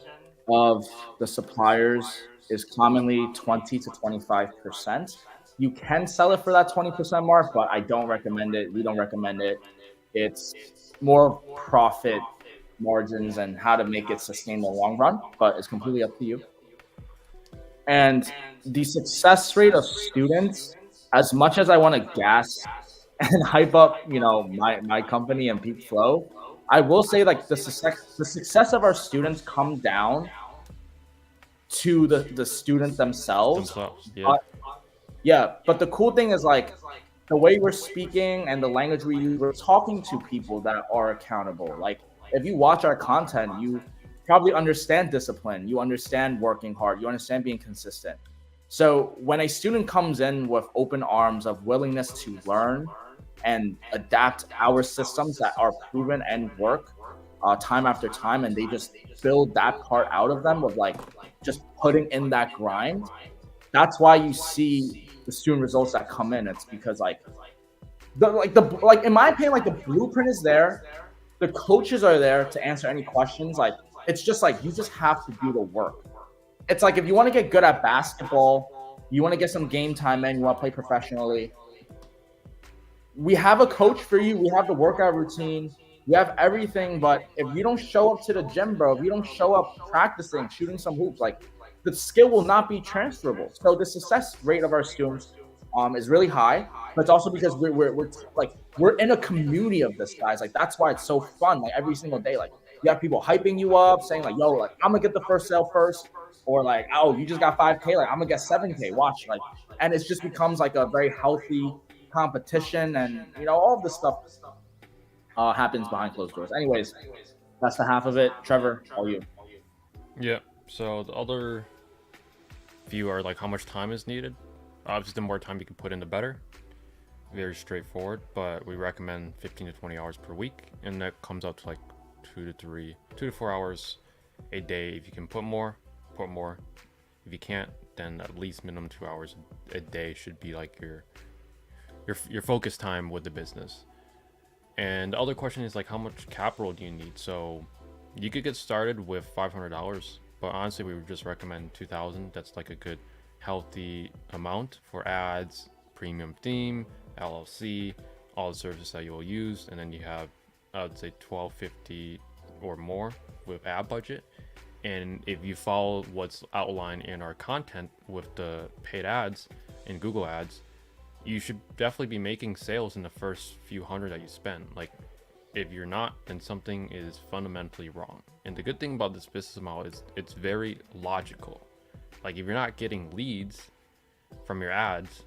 [SPEAKER 1] of the suppliers is commonly 20 to 25%. You can sell it for that 20% mark, but I don't recommend it. We don't recommend it. It's more profit margins and how to make it sustainable in the long run, but it's completely up to you. And the success rate of students, as much as I want to gas and hype up, my company and PeakFlow, I will say, like, the success of our students come down to the students themselves.
[SPEAKER 2] Yeah.
[SPEAKER 1] But the cool thing is, like, the way we're speaking and the language we use, we're talking to people that are accountable. Like, if you watch our content, you probably understand discipline, you understand working hard, you understand being consistent. So when a student comes in with open arms of willingness to learn and adapt our systems that are proven and work time after time, and they just build that part out of them with, like, just putting in that grind, that's why you see the student results that come in. It's because, like, in my opinion, like, the blueprint is there. The coaches are there to answer any questions. Like, it's just like, you just have to do the work. It's like, if you want to get good at basketball, you want to get some game time in, you want to play professionally, we have a coach for you. We have the workout routine. We have everything. But if you don't show up to the gym, bro, if you don't show up practicing, shooting some hoops, like, the skill will not be transferable. So the success rate of our students is really high, but it's also because we're in a community of this, guys. Like, that's why it's so fun. Like, every single day, like, you have people hyping you up, saying, like, yo, like, I'm gonna get the first sale first, or like, oh, you just got 5K, like, I'm gonna get 7K, watch. Like, and it just becomes like a very healthy competition, and all of this stuff happens behind closed doors. Anyways, that's the half of it. Trevor, all you.
[SPEAKER 2] Yeah, so the other few are like how much time is needed. Obviously, the more time you can put in, the better. Very straightforward, but we recommend 15 to 20 hours per week, and that comes out to like 2 to 4 hours a day. If you can put more, put more. If you can't, then at least minimum 2 hours a day should be like your focus time with the business. And the other question is, like, how much capital do you need? So you could get started with $500, but honestly, we would just recommend $2,000. That's like a good healthy amount for ads, premium theme, LLC, all the services that you'll use. And then you have, I would say, $1,250 or more with ad budget. And if you follow what's outlined in our content with the paid ads in Google Ads, you should definitely be making sales in the first few hundred that you spend. Like, if you're not, then something is fundamentally wrong. And the good thing about this business model is it's very logical. Like, if you're not getting leads from your ads,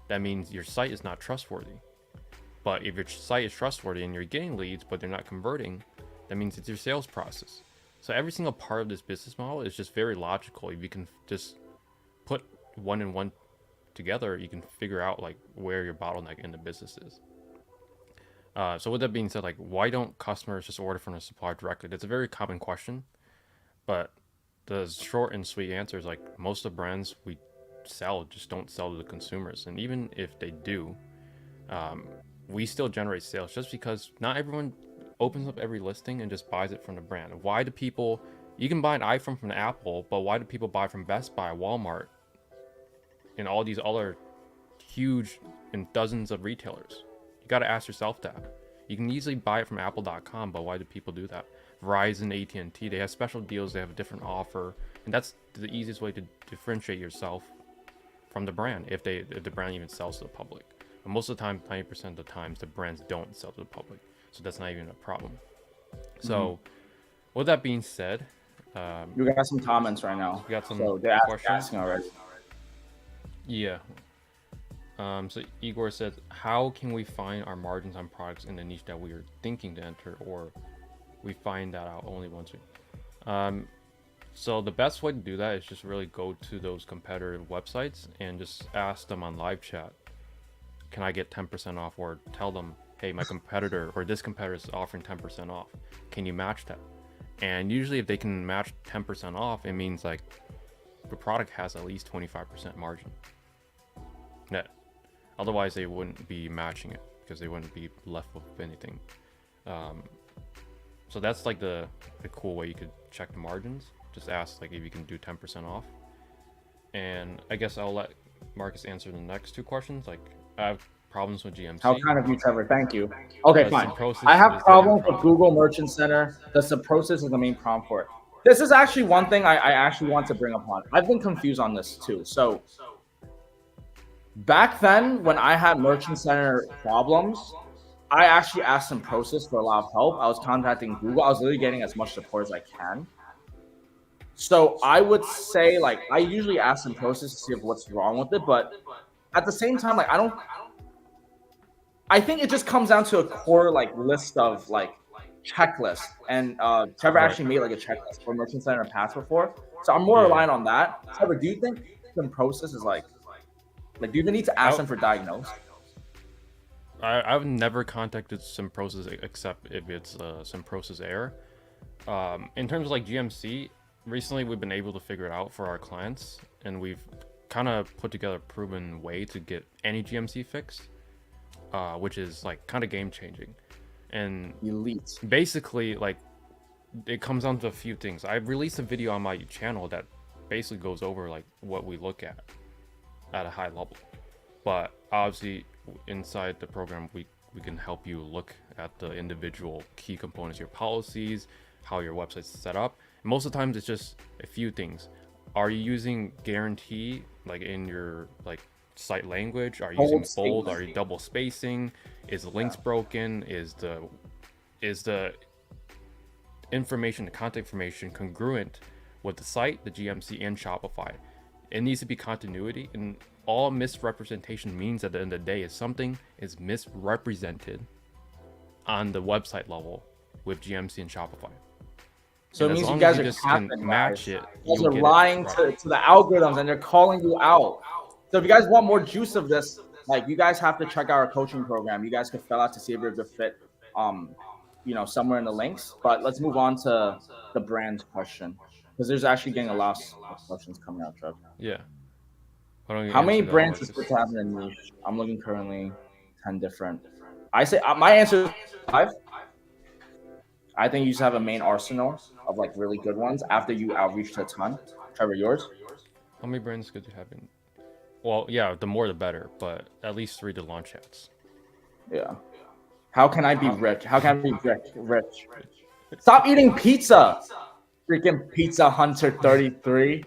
[SPEAKER 2] that means your site is not trustworthy. But if your site is trustworthy and you're getting leads, but they're not converting, that means it's your sales process. So every single part of this business model is just very logical. If you can just put one and one together, you can figure out like where your bottleneck in the business is. So with that being said, like, why don't customers just order from the supplier directly? That's a very common question, but the short and sweet answer is like most of the brands we sell just don't sell to the consumers, and even if they do, we still generate sales just because not everyone opens up every listing and just buys it from the brand. Why do people? You can buy an iPhone from Apple, but why do people buy from Best Buy, Walmart, and all these other huge and dozens of retailers? You got to ask yourself that. You can easily buy it from apple.com, but why do people do that? Verizon, AT&T, they have special deals, they have a different offer, and that's the easiest way to differentiate yourself from the brand if the brand even sells to the public. But most of the time, 90% of the times, the brands don't sell to the public, so that's not even a problem. So with that being said,
[SPEAKER 1] you got some comments right now.
[SPEAKER 2] We got some
[SPEAKER 1] questions asking already.
[SPEAKER 2] Yeah. So Igor says, how can we find our margins on products in the niche that we are thinking to enter, or we find that out only once we... So the best way to do that is just really go to those competitor websites and just ask them on live chat, can I get 10% off? Or tell them, hey, my competitor or this competitor is offering 10% off. Can you match that? And usually if they can match 10% off, it means like the product has at least 25% margin net. Otherwise they wouldn't be matching it because they wouldn't be left with anything. So that's like the cool way you could check the margins. Just ask like if you can do 10% off. And I guess I'll let Marcus answer the next two questions. Like, I have problems with GMC.
[SPEAKER 1] How kind of you, Trevor. Thank you. Okay, fine. I have problems with Google Merchant Center. The Subprocess is the main problem for it. This is actually one thing I actually want to bring up on. I've been confused on this too. So back then, when I had Merchant Center problems, I actually asked Subprocess for a lot of help. I was contacting Google. I was literally getting as much support as I can. So I would say, like, I usually ask Subprocess to see what's wrong with it, but at the same time, like, I think it just comes down to a core like list of like checklists, and Trevor actually made like a checklist for Merchant Center and Pass before, so I'm more relying on that. Trevor, do you think Subprocess is like do you even need to ask them for diagnose?
[SPEAKER 2] I've never contacted Subprocess except if it's Subprocess error. In terms of like GMC, recently we've been able to figure it out for our clients, and we've kind of put together a proven way to get any GMC fixed, which is like kind of game changing. And
[SPEAKER 1] elite.
[SPEAKER 2] Basically, like, it comes down to a few things. I've released a video on my channel that basically goes over like what we look at a high level, but obviously inside the program we can help you look at the individual key components, your policies, how your website's set up. Most of the times it's just a few things. Are you using guarantee like in your like site language? Are you using bold? Are you double spacing? Is the links broken? Is the information, the contact information congruent with the site, the GMC, and Shopify? It needs to be continuity, and all misrepresentation means at the end of the day is something is misrepresented on the website level with GMC and Shopify.
[SPEAKER 1] So it means you guys
[SPEAKER 2] just can match it.
[SPEAKER 1] You guys are lying to the algorithms, and they're calling you out. So if you guys want more juice of this, like, you guys have to check out our coaching program. You guys could fill out to see if you're a good fit, somewhere in the links. But let's move on to the brand question, because there's actually getting a lot of questions coming out, Trev.
[SPEAKER 2] Yeah.
[SPEAKER 1] How many brands is good to have in a niche? I'm looking currently 10 different. I say my answer is 5. I think you just have a main arsenal of like really good ones after you outreach to a ton. Trevor, yours?
[SPEAKER 2] How many brands could you have in? Well, yeah, the more the better, but at least 3 to launch ads.
[SPEAKER 1] Yeah. How can I be rich? How can I be rich? Stop eating pizza. freaking Pizza Hunter 33.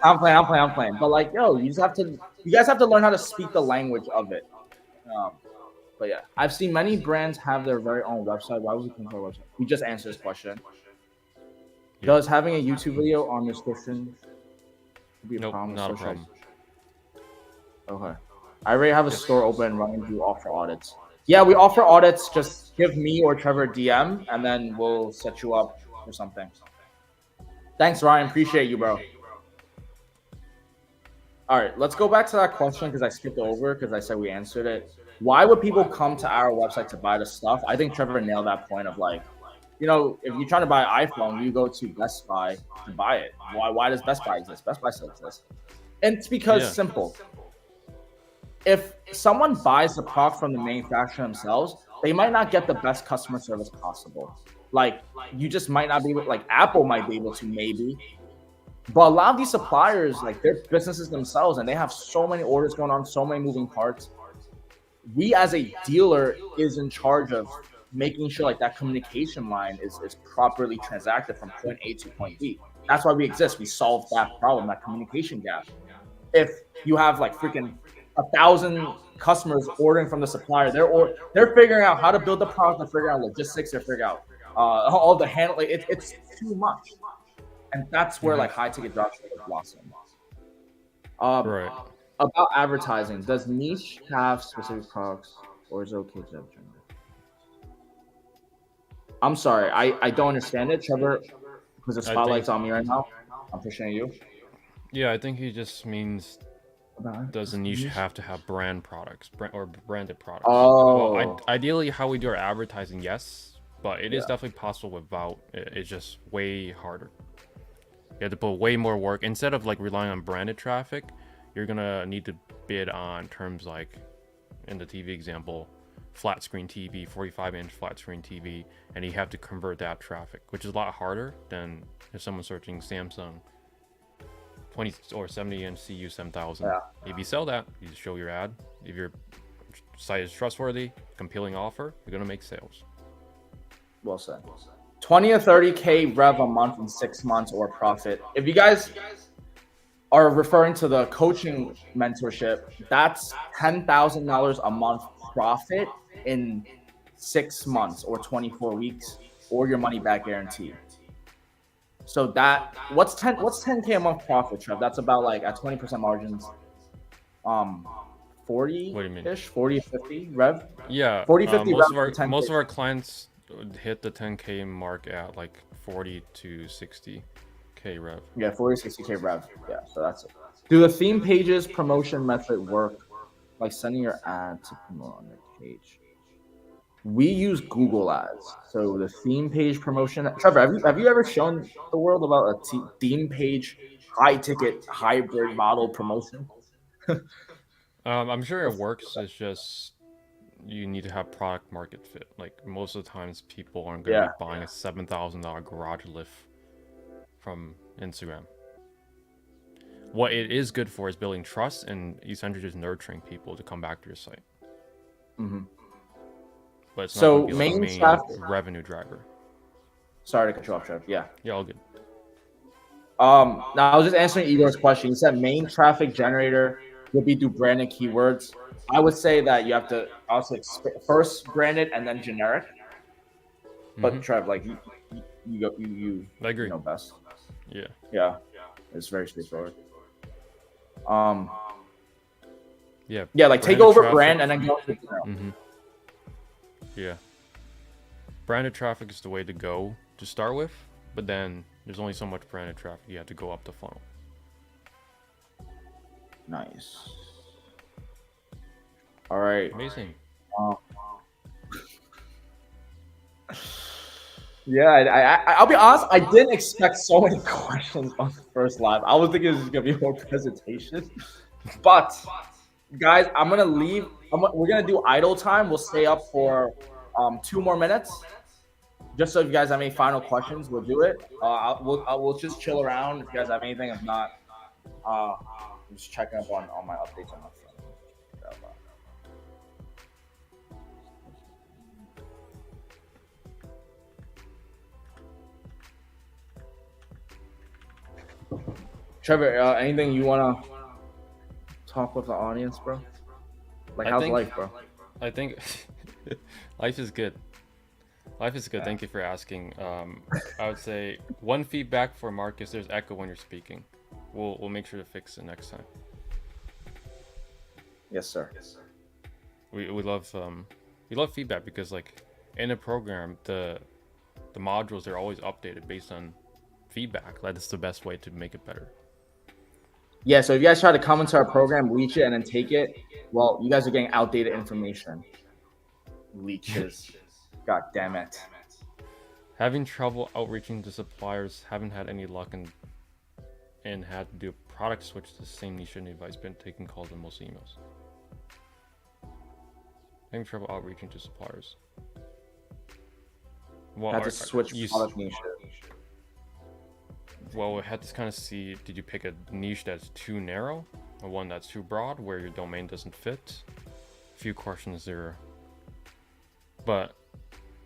[SPEAKER 1] I'm playing. But like, yo, you guys have to learn how to speak the language of it. Um, but yeah, I've seen many brands have their very own website. Why would we come to our website? We just answered this question.
[SPEAKER 2] Yeah.
[SPEAKER 1] Does having a YouTube video on description be a
[SPEAKER 2] Nope,
[SPEAKER 1] problem?
[SPEAKER 2] not a problem.
[SPEAKER 1] Okay. I already have a store open and running. Do you offer audits? Yeah, we offer audits. Just give me or Trevor a DM, and then we'll set you up for something. Thanks, Ryan. Appreciate you, bro. All right, let's go back to that question because I skipped over because I said we answered it. Why would people come to our website to buy the stuff? I think Trevor nailed that point of like, you know, if you're trying to buy an iPhone, you go to Best Buy to buy it. Why does Best Buy exist? Best Buy still exists. And it's because simple. If someone buys the product from the manufacturer themselves, they might not get the best customer service possible. Like, you just might not be able, like Apple might be able to maybe, but a lot of these suppliers, like they're businesses themselves and they have so many orders going on, so many moving parts. We as a dealer is in charge of making sure like that communication line is properly transacted from point A to point B. That's why we exist. We solve that problem, that communication gap. If you have like freaking 1,000 customers ordering from the supplier, they're figuring out how to build the product, they're figuring out logistics, they're figuring out all the handling. It's too much. And that's where like high ticket dropshipping blossom.
[SPEAKER 2] Right.
[SPEAKER 1] About advertising, does niche have specific products or is it okay to have gender? I'm sorry, I don't understand it, Trevor, because the spotlight's on me right now. I'm pushing you.
[SPEAKER 2] Yeah, I think he just means does a niche have to have brand products or branded products?
[SPEAKER 1] Oh.
[SPEAKER 2] Well, ideally, how we do our advertising, yes, but it is definitely possible without. It's just way harder. You have to put way more work. Instead of like relying on branded traffic, you're gonna need to bid on terms like, in the TV example, flat screen TV, 45-inch flat screen TV, and you have to convert that traffic, which is a lot harder than if someone's searching Samsung 20 or 70-inch CU 7000. If you sell that, you just show your ad. If your site is trustworthy, compelling offer, you're gonna make sales.
[SPEAKER 1] Well said. 20 or 30K rev a month in 6 months or profit. If you guys are referring to the coaching mentorship, that's $10,000 a month profit in 6 months or 24 weeks, or your money back guarantee. So that what's 10K a month profit, Trev? That's about like at 20% margins, 40-ish, 40 50 rev.
[SPEAKER 2] Yeah,
[SPEAKER 1] 40 50
[SPEAKER 2] most of our clients hit the 10K mark at like 40 to 60K rev.
[SPEAKER 1] Yeah, 40 60K rev. Yeah, so that's it. Do the theme pages promotion method work, like sending your ad to promote on your page? We use Google Ads, so the theme page promotion. Trevor, have you ever shown the world about a theme page high ticket hybrid model promotion?
[SPEAKER 2] I'm sure it works. It's just you need to have product market fit. Like most of the times, people aren't going to be buying a $7,000 garage lift from Instagram. What it is good for is building trust and essentially just nurturing people to come back to your site. But it's not going to be like a main revenue driver.
[SPEAKER 1] Sorry to cut you off, Trev. Yeah,
[SPEAKER 2] all good.
[SPEAKER 1] Now I was just answering Igor's question. He said main traffic generator would be through branded keywords. I would say that you have to also first branded and then generic. But Trev, like you
[SPEAKER 2] I agree.
[SPEAKER 1] know best.
[SPEAKER 2] Yeah,
[SPEAKER 1] it's very straightforward. Like take over traffic. Brand and then go to general.
[SPEAKER 2] Yeah, branded traffic is the way to go to start with, but then there's only so much branded traffic you have to go up the funnel.
[SPEAKER 1] Nice. All right.
[SPEAKER 2] Amazing.
[SPEAKER 1] I'll be honest. I didn't expect so many questions on the first live. I was thinking it was just gonna be a whole presentation, but guys, I'm gonna leave. We're gonna do idle time. We'll stay up for 2 more minutes, just so if you guys have any final questions, we'll do it. We'll just chill around if you guys have anything. If not, I'm just checking up on my updates on my phone. Trevor, anything you wanna talk with the audience, bro? Like, how's life, bro?
[SPEAKER 2] I think life is good. Life is good. Thank you for asking. I would say one feedback for Marcus: there's echo when you're speaking. We'll make sure to fix it next time.
[SPEAKER 1] Yes, sir.
[SPEAKER 2] We love feedback because like in a program the modules are always updated based on feedback. That's the best way to make it better.
[SPEAKER 1] Yeah, so if you guys try to come into our program, leech it, and then take it, well, you guys are getting outdated information. Leeches. God damn it.
[SPEAKER 2] Having trouble outreaching to suppliers, haven't had any luck and had to do a product switch to the same niche and advice, been taking calls and most emails. Having trouble outreaching to suppliers. Well,
[SPEAKER 1] had to switch product niche.
[SPEAKER 2] Well, we had to kind of see, did you pick a niche that's too narrow or one that's too broad where your domain doesn't fit? A few questions there. But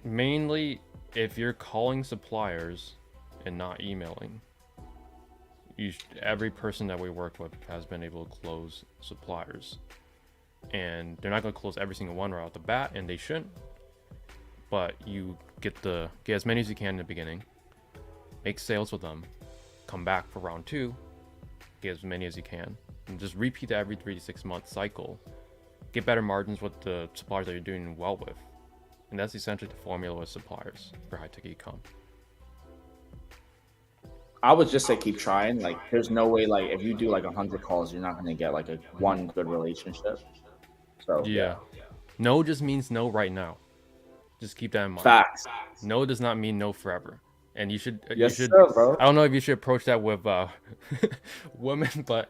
[SPEAKER 2] mainly, if you're calling suppliers and not emailing, every person that we work with has been able to close suppliers. And they're not going to close every single one right out the bat, and they shouldn't. But you get as many as you can in the beginning, make sales with them, come back for round 2, get as many as you can, and just repeat that every 3 to 6 month cycle. Get better margins with the suppliers that you're doing well with. And that's essentially the formula with suppliers for high-tech e-com.
[SPEAKER 1] I would just say keep trying. Like, there's no way, like, if you do like 100 calls, you're not going to get like one good relationship. So
[SPEAKER 2] yeah. No just means no right now. Just keep that in mind.
[SPEAKER 1] Facts.
[SPEAKER 2] No does not mean no forever. And you should.
[SPEAKER 1] Sir, bro.
[SPEAKER 2] I don't know if you should approach that with women, but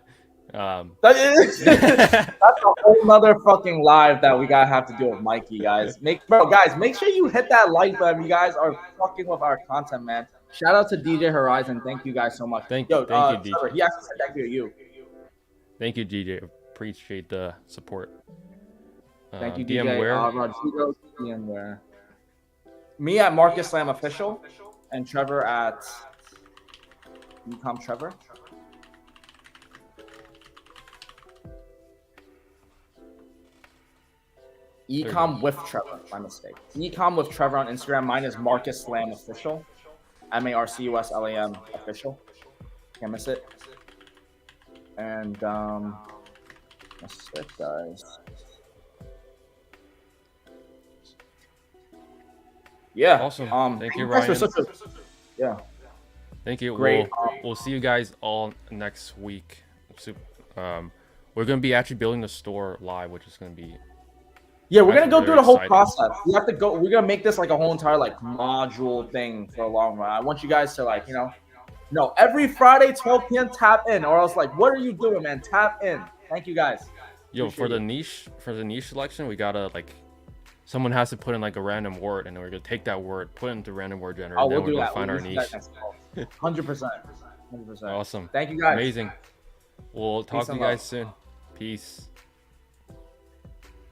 [SPEAKER 1] that's a whole nother fucking live that we gotta have to do with Mikey, guys. Make sure you hit that like button. You guys are fucking with our content, man. Shout out to DJ Horizon. Thank you guys so much.
[SPEAKER 2] Thank you, DJ.
[SPEAKER 1] Trevor, he actually said thank you.
[SPEAKER 2] Thank you, DJ. Appreciate the support.
[SPEAKER 1] Thank you,
[SPEAKER 2] DM
[SPEAKER 1] DJ.
[SPEAKER 2] where?
[SPEAKER 1] Rodrigo, DM where? Me at Marcus Slam Official, and Trevor at Ecom Trevor. Ecom with Trevor, my mistake. Ecom with Trevor on Instagram. Mine is Marcus Slam Official. MarcusLam Official. Can't miss it. And that's it, guys. Yeah.
[SPEAKER 2] Awesome. Thank you, Ryan.
[SPEAKER 1] Yeah.
[SPEAKER 2] Thank you.
[SPEAKER 1] Great.
[SPEAKER 2] We'll see you guys all next week. We're gonna be actually building the store live, which is gonna be.
[SPEAKER 1] Yeah, we're gonna go through the whole process. We have to go. We're gonna make this like a whole entire like module thing for a long run. I want you guys to like, no, every Friday 12 p.m. tap in, or else like, what are you doing, man? Tap in. Thank you guys.
[SPEAKER 2] Yo, for the niche selection, we gotta like, someone has to put in like a random word, and then we're gonna take that word, put it into random word generator, and then we're gonna find our niche.
[SPEAKER 1] 100%.
[SPEAKER 2] Awesome.
[SPEAKER 1] Thank you guys.
[SPEAKER 2] Amazing. We'll talk to you guys soon. Peace.